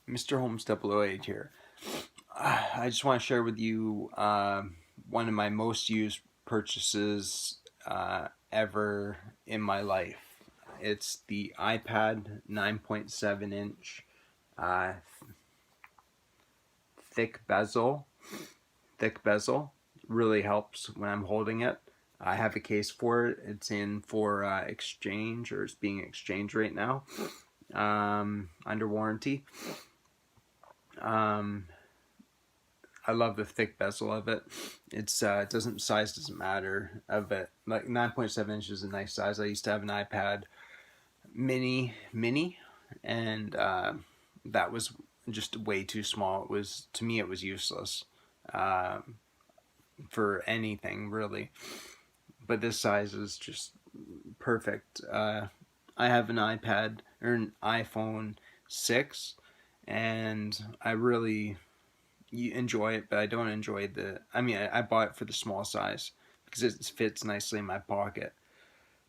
Mr. Holmes 008 here. I just want to share with you one of my most used purchases ever in my life. It's the iPad 9.7 inch uh, thick bezel. Thick bezel really helps when I'm holding it. I have a case for it. It's in for exchange, or it's being exchanged right now under warranty. I love the thick bezel of it. It's size doesn't matter of it. Like 9.7 inches is a nice size. I used to have an iPad mini, and that was just way too small. It was, to me, it was useless for anything really. But this size is just perfect. I have an iPad or an iPhone 6, and I really enjoy it, but I don't enjoy I bought it for the small size because it fits nicely in my pocket,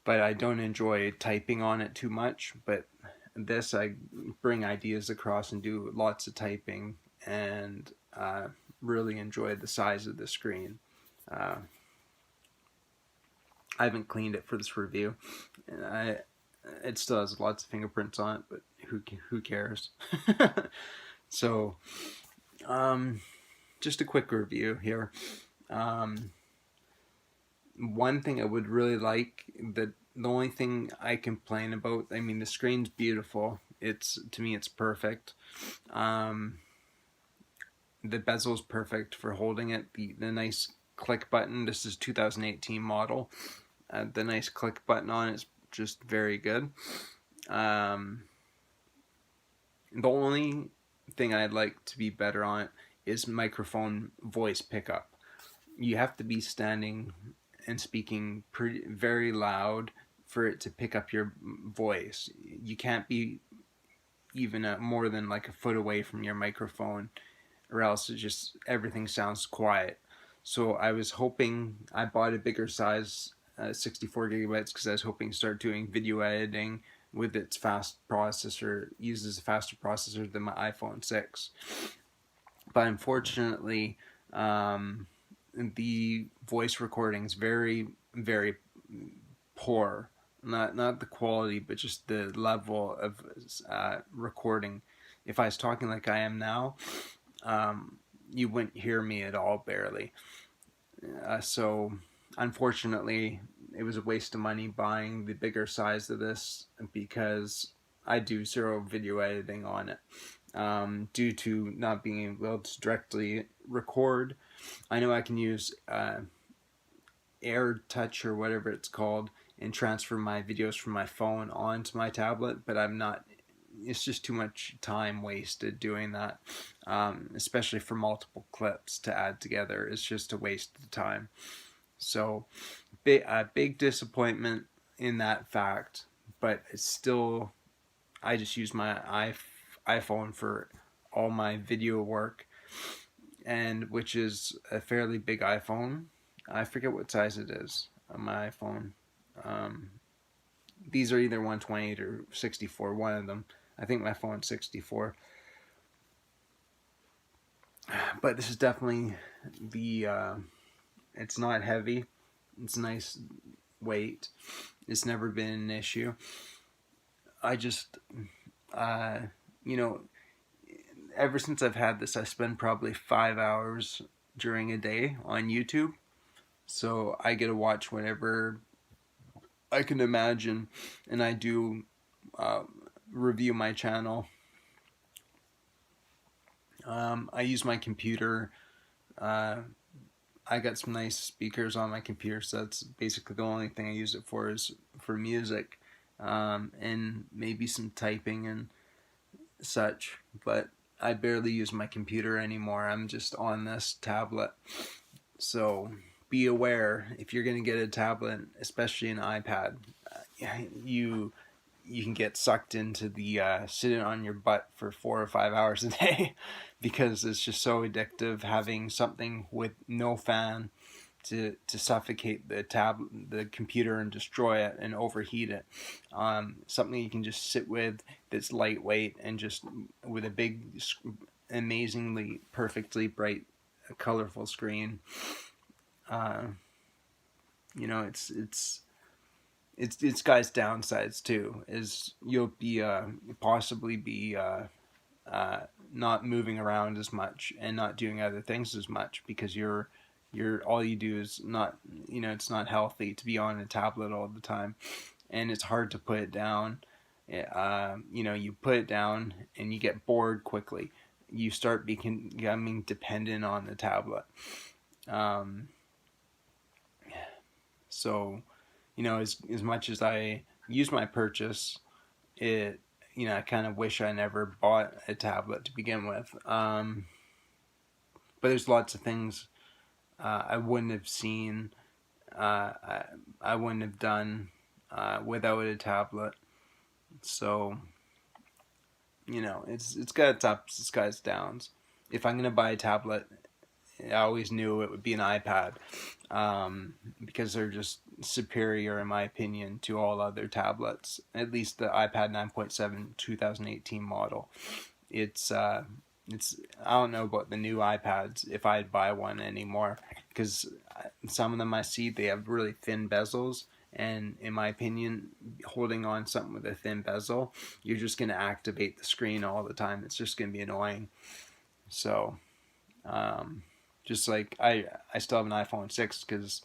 but I don't enjoy typing on it too much. But this, I bring ideas across and do lots of typing, and really enjoy the size of the screen. I haven't cleaned it for this review, and it still has lots of fingerprints on it, but who cares? So just a quick review here. One thing I would really like, the only thing I complain about, I mean, the screen's beautiful. To me, it's perfect. The bezel's perfect for holding it. The nice click button. This is 2018 model. The nice click button on it is just very good. The only thing I'd like to be better on it is microphone voice pickup. You have to be standing and speaking very loud for it to pick up your voice. You can't be even more than like a foot away from your microphone, or else everything sounds quiet. So I was hoping, I bought a bigger size 64 gigabytes because I was hoping to start doing video editing with its fast processor. Uses a faster processor than my iPhone 6. But unfortunately, the voice recording is very, very poor. Not the quality, but just the level of recording. If I was talking like I am now, you wouldn't hear me at all, barely. So unfortunately, it was a waste of money buying the bigger size of this, because I do zero video editing on it. Due to not being able to directly record. I know I can use Air Touch or whatever it's called and transfer my videos from my phone onto my tablet, but it's just too much time wasted doing that, especially for multiple clips to add together. It's just a waste of time. So big disappointment in that fact, but it's still, I just use my iPhone for all my video work, and which is a fairly big iPhone. I forget what size it is on my iPhone. These are either 128 or 64, one of them. I think my phone's 64. But this is definitely it's not heavy. It's nice weight. It's never been an issue. I just, ever since I've had this, I spend probably 5 hours during a day on YouTube. So I get to watch whenever I can imagine, and I do review my channel. I use my computer. I got some nice speakers on my computer, so that's basically the only thing I use it for, is for music, and maybe some typing and such. But I barely use my computer anymore. I'm just on this tablet. So be aware, if you're going to get a tablet, especially an iPad, you can get sucked into the sitting on your butt for 4 or 5 hours a day because it's just so addictive having something with no fan to suffocate the computer and destroy it and overheat it. Something you can just sit with that's lightweight and just with a big, amazingly perfectly bright, colorful screen. Uh, it's guys downsides too. Is you'll be possibly be uh, not moving around as much and not doing other things as much because you're all you do is not, it's not healthy to be on a tablet all the time, and it's hard to put it down. You put it down and you get bored quickly. You start becoming dependent on the tablet. Um, so, as much as I use my purchase, it I kind of wish I never bought a tablet to begin with. But there's lots of things I wouldn't have seen, I wouldn't have done without a tablet. So it's got its ups, it's got its downs. If I'm gonna buy a tablet, I always knew it would be an iPad, because they're just superior in my opinion to all other tablets. At least the iPad 9.7 2018 model. It's I don't know about the new iPads if I'd buy one anymore, because some of them I see they have really thin bezels, and in my opinion, holding on something with a thin bezel, you're just going to activate the screen all the time. It's just going to be annoying. So just like I still have an iPhone 6 because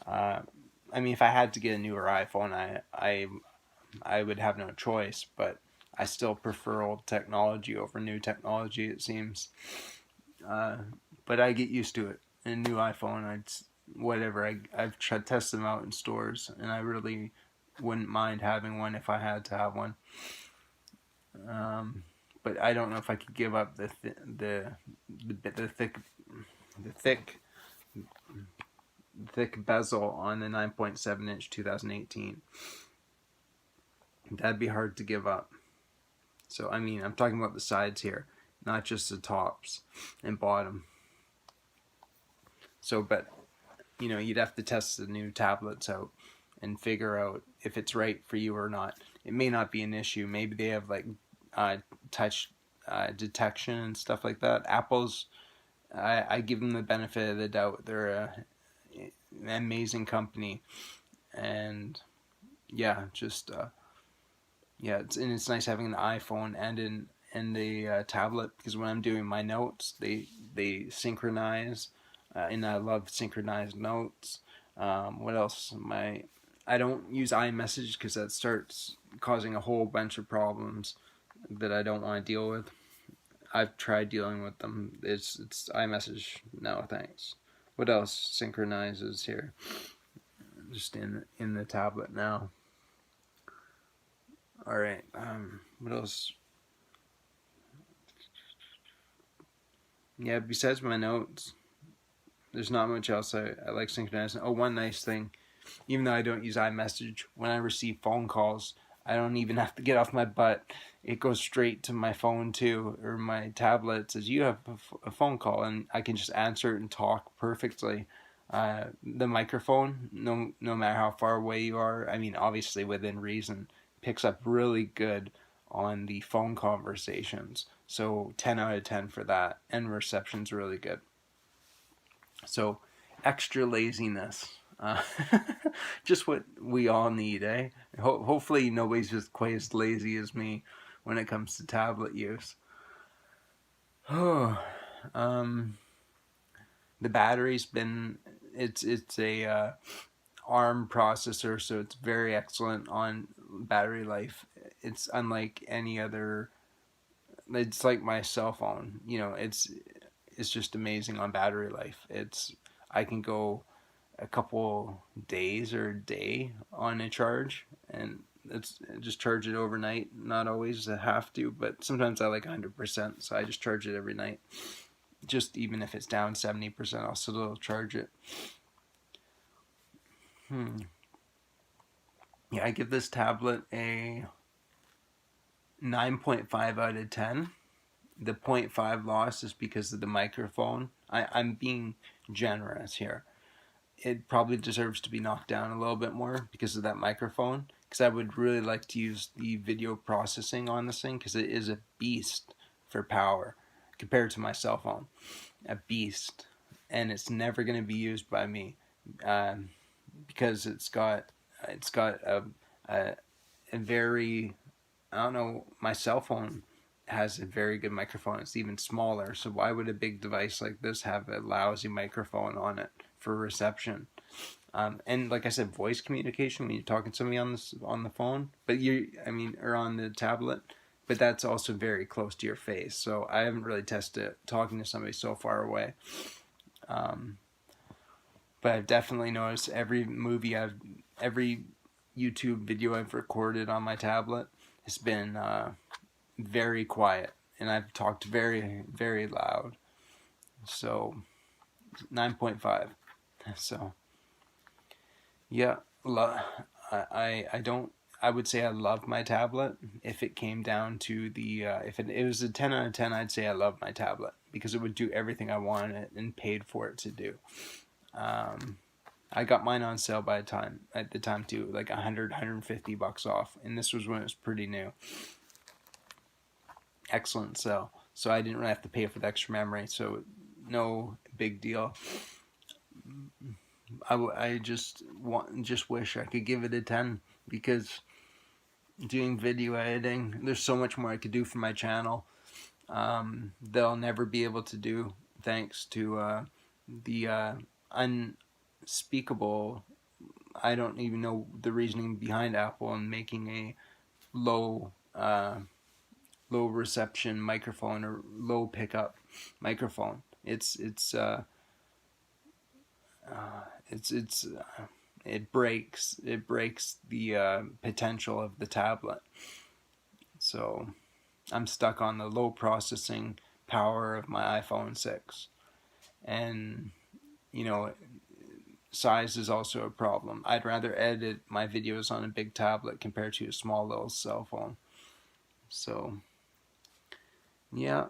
if I had to get a newer iPhone, I would have no choice, but I still prefer old technology over new technology, it seems. But I get used to it. A new iPhone, I've tested them out in stores, and I really wouldn't mind having one if I had to have one. But I don't know if I could give up the thick bezel on the 9.7-inch 2018. That'd be hard to give up. So I'm talking about the sides here, not just the tops and bottom. So, but you'd have to test the new tablets out and figure out if it's right for you or not. It may not be an issue. Maybe they have like touch detection and stuff like that. Apple's, I give them the benefit of the doubt. They're an amazing company, and yeah, just it's nice having an iPhone and a tablet, because when I'm doing my notes, they synchronize, and I love synchronized notes. What else? I don't use iMessage because that starts causing a whole bunch of problems that I don't want to deal with. I've tried dealing with them. It's iMessage. No thanks. What else synchronizes here? Just in the tablet now. All right. What else? Yeah. Besides my notes, there's not much else I like synchronizing. Oh, one nice thing. Even though I don't use iMessage, when I receive phone calls, I don't even have to get off my butt. It goes straight to my phone too, or my tablet. It says you have a phone call, and I can just answer it and talk perfectly. The microphone, no matter how far away you are, obviously within reason, picks up really good on the phone conversations. So 10 out of 10 for that, and reception's really good. So extra laziness. Just what we all need, eh? Hopefully nobody's just quite as lazy as me when it comes to tablet use. Oh, the battery's been, it's a ARM processor, so it's very excellent on battery life. It's unlike any other. It's like my cell phone. It's just amazing on battery life. I can go a couple days or a day on a charge, and it's just charge it overnight. Not always I have to, but sometimes I like 100%, so I just charge it every night. Just even if it's down 70%, I'll still charge it. Yeah, I give this tablet a 9.5 out of 10. The 0.5 loss is because of the microphone. I'm being generous here. it probably deserves to be knocked down a little bit more because of that microphone. Because I would really like to use the video processing on this thing, because it is a beast for power compared to my cell phone. A beast. And it's never going to be used by me, um, because it's got a, a very, I don't know, my cell phone has a very good microphone. It's even smaller. So why would a big device like this have a lousy microphone on it for reception? And like I said, voice communication when you're talking to somebody on the phone, but or on the tablet, but that's also very close to your face. So I haven't really tested it talking to somebody so far away. Um, but I've definitely noticed every YouTube video I've recorded on my tablet has been very quiet, and I've talked very, very loud. So 9.5. So yeah, I don't. I would say I love my tablet. If it came down to if it was a 10 out of 10, I'd say I love my tablet because it would do everything I wanted it and paid for it to do. Um, I got mine on sale at the time too, like 150 bucks off, and this was when it was pretty new. Excellent sale. So I didn't really have to pay for the extra memory, so no big deal. I just wish I could give it a 10, because doing video editing, there's so much more I could do for my channel. They'll never be able to do, thanks to the unspeakable. I don't even know the reasoning behind Apple in making a low low reception microphone or low pickup microphone. It breaks the potential of the tablet. So I'm stuck on the low processing power of my iPhone 6, and you know, size is also a problem. I'd rather edit my videos on a big tablet compared to a small little cell phone. So yeah,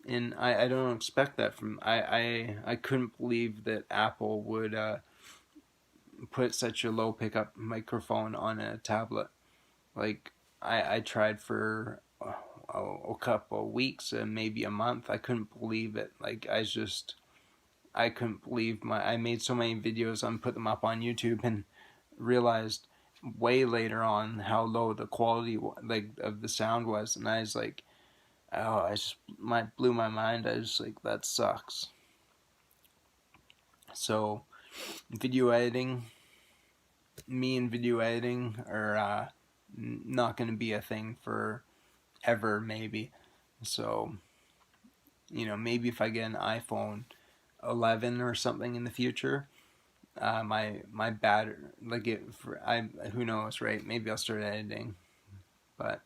and I don't expect that from I couldn't believe that Apple would put such a low pickup microphone on a tablet. Like I tried for a couple of weeks and maybe a month. I couldn't believe it. Like I couldn't believe I made so many videos and put them up on YouTube and realized way later on how low the quality of the sound was, and I was like, oh, blew my mind. I was like, that sucks. So video editing, me and video editing are not going to be a thing for ever, maybe. So maybe if I get an iPhone 11 or something in the future, my battery, who knows, right? Maybe I'll start editing. But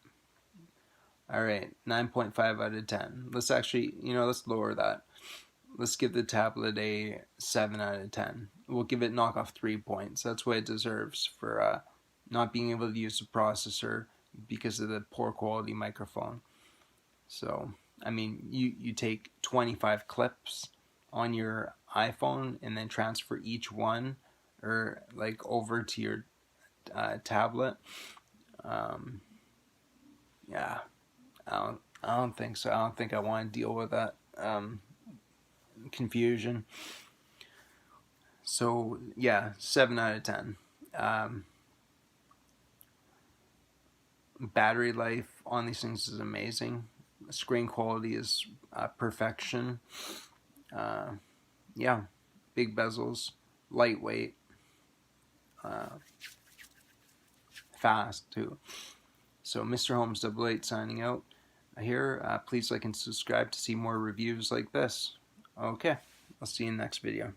all right, 9.5 out of 10. Let's actually, let's lower that. Let's give the tablet a 7 out of 10. We'll knock off 3 points. That's what it deserves for not being able to use the processor because of the poor quality microphone. So, I mean, you take 25 clips on your iPhone and then transfer each one or over to your tablet. Yeah, I don't think so. I don't think I want to deal with that confusion. So yeah, 7 out of 10. Battery life on these things is amazing. Screen quality is perfection. Yeah, big bezels, lightweight, fast too. So Mr. Holmes 88 signing out here. Please like and subscribe to see more reviews like this. Okay, I'll see you in the next video.